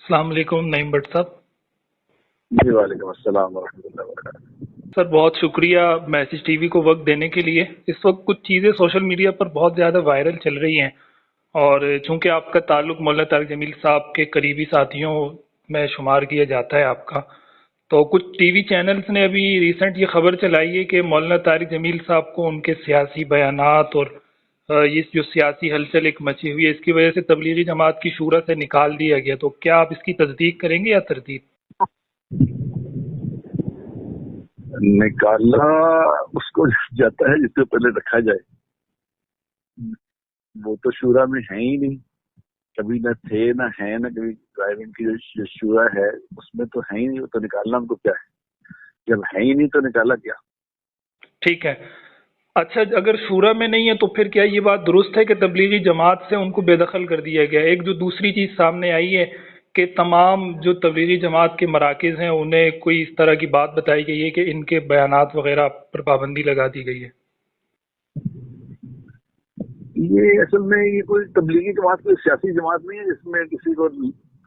अस्सलाम वालेकुम नईम भट्ट साहब। जी वालेकुम अस्सलाम वरहमतुल्लाहि वबरकातुहू। सर बहुत शुक्रिया मैसेज टीवी को वक्त देने के लिए। इस वक्त कुछ चीज़ें सोशल मीडिया पर बहुत ज़्यादा वायरल चल रही हैं और चूंकि आपका ताल्लुक मौलाना तारिक जमील साहब के करीबी साथियों में शुमार किया जाता है आपका, तो कुछ टीवी चैनल्स ने अभी रिसेंट ये खबर चलाई है कि मौलाना तारिक जमील साहब को उनके सियासी बयानात और ये जो सियासी हलचल एक मची हुई है इसकी वजह से तबलीगी जमात की शूरा से निकाल दिया गया। तो क्या आप इसकी तस्दीक करेंगे या तरदीद? निकाला उसको जाता है जिससे पहले रखा जाए। वो तो शूरा में है ही नहीं, कभी न थे न है, न कभी ड्राइविंग की जो शूरा है उसमें तो है ही नहीं। तो निकालना हमको क्या है, जब है ही नहीं तो निकाला क्या। ठीक है। अच्छा, अगर शूरा में नहीं है तो फिर क्या ये बात दुरुस्त है कि तबलीगी जमात से उनको बेदखल कर दिया गया? एक जो दूसरी चीज़ सामने आई है कि तमाम जो तबलीगी जमात के मराकज़ हैं उन्हें कोई इस तरह की बात बताई गई है कि इनके बयानात वगैरह पर पाबंदी लगा दी गई है। ये असल में ये कोई तबलीगी जमात, कोई सियासी जमात नहीं है जिसमें किसी को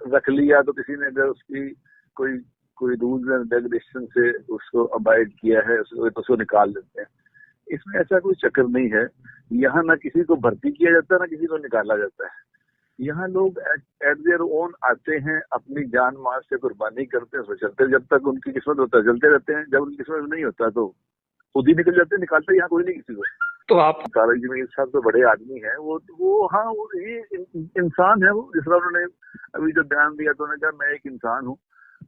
रख लिया तो किसी ने अगर उसकी कोई कोई रूल्स एंड रेगुलेशन से उसको अबाइड किया है उसको निकाल देते हैं। इसमें ऐसा कोई चक्कर नहीं है। यहाँ ना किसी को भर्ती किया जाता है ना किसी को निकाला जाता है। यहाँ लोग एट देयर ओन आते हैं, अपनी जान माल से कुर्बानी करते हैं, चलते जब तक उनकी किस्मत होता है चलते रहते हैं, जब उनकी किस्मत नहीं होता तो खुद ही निकल जाते हैं। निकालते यहाँ कोई नहीं किसी को। तो आप तारिक जमील साहब तो बड़े आदमी हैं, वो हाँ वो ये इंसान है। वो जिस तरह उन्होंने अभी जो बयान दिया तो उन्होंने कहा मैं एक इंसान हूँ,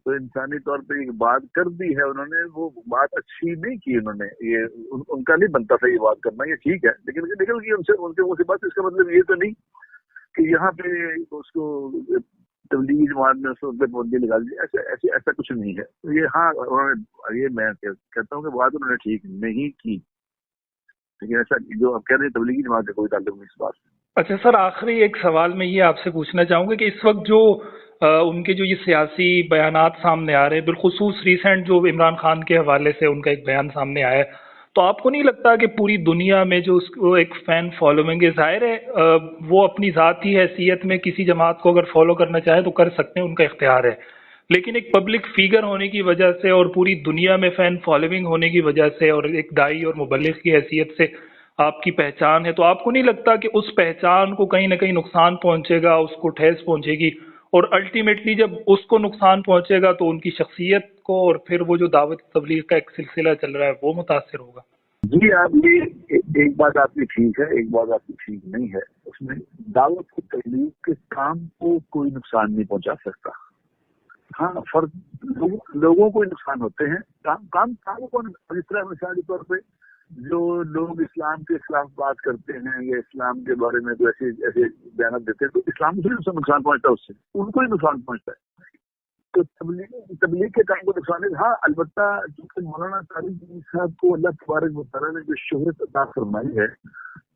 तो इंसानी तौर पे एक बात कर दी है उन्होंने। वो बात अच्छी नहीं की उन्होंने, ये उनका नहीं बनता था ये बात करना। ये ठीक है, लेकिन निकल गई उनसे, उनके मुंह से बात। इसका मतलब ये तो नहीं कि यहाँ पे उसको तबलीगी जमात में उसको पाबंदी लगा दी। ऐसा कुछ नहीं है। ये हाँ उन्होंने, ये मैं कहता हूँ कि बात उन्होंने ठीक नहीं की, लेकिन ऐसा जो आप कह रहे हैं तबलीगी जमात का कोई ताल्लुक नहीं इस बात से। अच्छा सर, आखिरी एक सवाल मैं ये आपसे पूछना चाहूँगा कि इस वक्त जो उनके जो ये सियासी बयानात सामने आ रहे हैं, बिलखुसूस रिसेंट जो इमरान खान के हवाले से उनका एक बयान सामने आया है, तो आपको नहीं लगता कि पूरी दुनिया में जो उसको एक फ़ैन फॉलोइंग है, ज़ाहिर है वो अपनी ज़ाती हैसियत में किसी जमात को अगर फॉलो करना चाहे तो कर सकते हैं, उनका इख्तियार है, लेकिन एक पब्लिक फिगर होने की वजह से और पूरी दुनिया में फ़ैन फॉलोइंग होने की वजह से और एक दाई और मुबल्लिग की हैसियत से आपकी पहचान है, तो आपको नहीं लगता कि उस पहचान को कहीं ना कहीं नुकसान पहुंचेगा, उसको ठेस पहुंचेगी और अल्टीमेटली जब उसको नुकसान पहुंचेगा तो उनकी शख्सियत को और फिर वो जो दावत तबलीग का एक सिलसिला चल रहा है वो मुतासिर होगा? जी आप ये एक बात आपकी ठीक है, एक बात आपकी ठीक नहीं है। उसमें दावत की तबलीग के काम को कोई नुकसान नहीं पहुंचा सकता। हाँ फर्क लोगों को नुकसान होते हैं, काम को। जिस तरह मिसाल के तौर पे जो लोग इस्लाम के खिलाफ बात करते हैं या इस्लाम के बारे में तो ऐसे ऐसे बयान देते हैं, तो इस्लाम को थोड़ी नुकसान पहुंचता है, उससे उनको ही नुकसान पहुंचता है। तो तबलीग के काम को नुकसान है। हाँ अलबत्ता क्योंकि मौलाना तारिक जमील साहब को अल्लाह तबारक व तआला ने जो शोहरत अता फरमाई है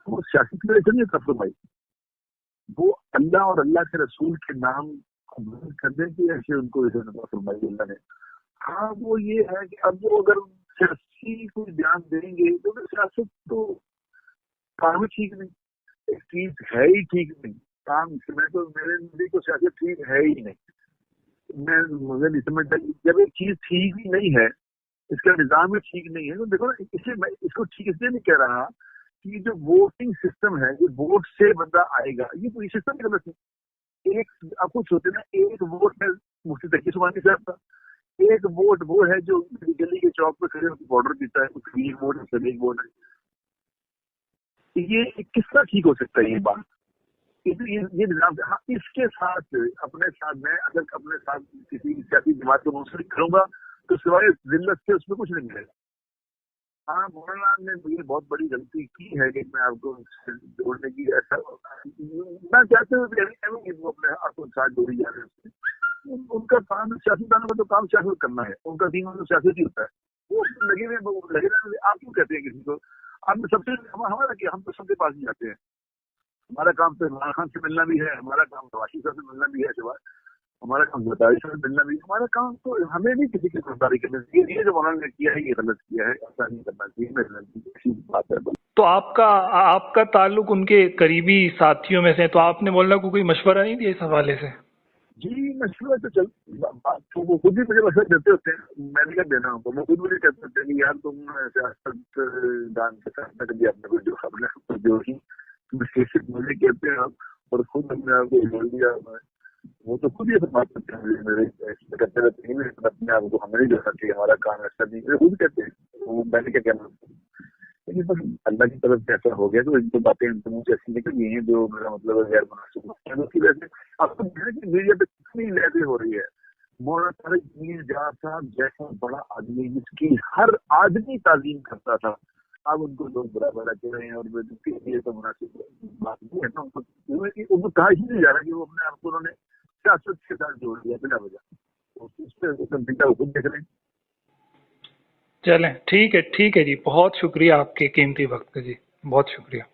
वो सियासी की वजह से नहीं अता फरमाई, वो अल्लाह और अल्लाह के रसूल के नाम को बंद करने की ऐसे उनको इसे अता फरमाई अल्लाह ने। हाँ वो ये है कि अब वो अगर सियासी को ध्यान देंगे तो सियासत तो काम ही ठीक नहीं, एक चीज है ही ठीक नहीं। काम मैं तो मेरे नजदीक तो सियासत ठीक है ही नहीं। मुझे नहीं समझता जब एक चीज ठीक ही नहीं है, इसका निजाम भी ठीक नहीं है, तो देखो ना इसे मैं इसको ठीक इसलिए नहीं कह रहा कि जो वोटिंग सिस्टम है, जो वोट से बंदा आएगा, ये पूरी सिस्टम गलत है। एक आपको सोचे ना, एक वोट में मुफ्ती तकी सुबानी साहब था, एक वोट वो है जो गली के चौक पे खड़े होकर बॉर्डर पीता है, उसकी एक वोट है, सभी एक वोट है। ये किस तरह ठीक हो सकता है ये बात? ये निजाम। हाँ इसके साथ अपने साथ मैं अगर अपने साथ किसी सियासी जमात को मुंसलिक करूंगा तो सिवाय जिल्लत से उसमें कुछ नहीं मिलेगा। हाँ मौलाना ने मुझे बहुत बड़ी गलती की है कि मैं आपको जोड़ने की ऐसा ना चाहते हुए वो अपने आपको साथ जोड़ी जा रहे हैं। उनका काम सियासतदानों का तो काम सियासत करना है, उनका दिन तो सियासत ही होता है। वो लगे हुए आप क्यों कहते हैं किसी को? आप सबसे हमारा क्या, हम तो सबके पास ही जाते हैं। हमारा काम तो इमरान खान से मिलना भी है, हमारा काम नवाशी साहब से मिलना भी है, सिवाय हमारा काम बतारी से मिलना भी है। हमारा काम तो हमें नहीं किसी की गिरफ्तारी करनी चाहिए। ये जो उन्होंने किया है ये गलत किया है, ऐसा नहीं करना चाहिए। मेरे अच्छी बात है। तो आपका ताल्लुक उनके करीबी साथियों में से, तो आपने मौलाना को कोई मशवरा नहीं दिया इस हवाले से? जी मशवरा तो चल बात तो वो खुद ही मुझे मशवरा देते होते हैं, मैं भी क्या देना उनको, वो खुद मुझे कहते होते हैं कि यार तुम सियासत दान के साथ में कभी अपने को जो खबर जो ही तुम सियासत मुझे कहते हैं आप, और खुद हमने आपको बोल दिया, वो तो खुद ही ऐसा बात करते हैं मेरे कहते रहते हैं अपने आप को हमें नहीं जोड़ना चाहिए, हमारा काम ऐसा नहीं, वो खुद कहते हैं, वो मैंने क्या कहना। लेकिन बस अल्लाह की तरफ से ऐसा हो गया तो इनको बातें इनके मुंह से ऐसी निकल गई हैं जो मेरा मतलब गैर मुनासिब है। उसकी वजह से अब तो मीडिया पे कितनी लहरें हो रही है। मौलाना तारिक मीर साहब जैसा बड़ा आदमी जिसकी हर आदमी तालीम करता था, अब उनको लोग बड़ा बड़ा कह रहे हैं, और ये तो मुनासिब बात नहीं है ना। उनको कहा ही नहीं जा रहा कि वो अपने आप को उन्होंने सियासत के साथ जोड़ दिया बिना वजह, उस पर खुद देख रहे हैं। चलें ठीक है जी, बहुत शुक्रिया आपके कीमती वक्त का जी, बहुत शुक्रिया।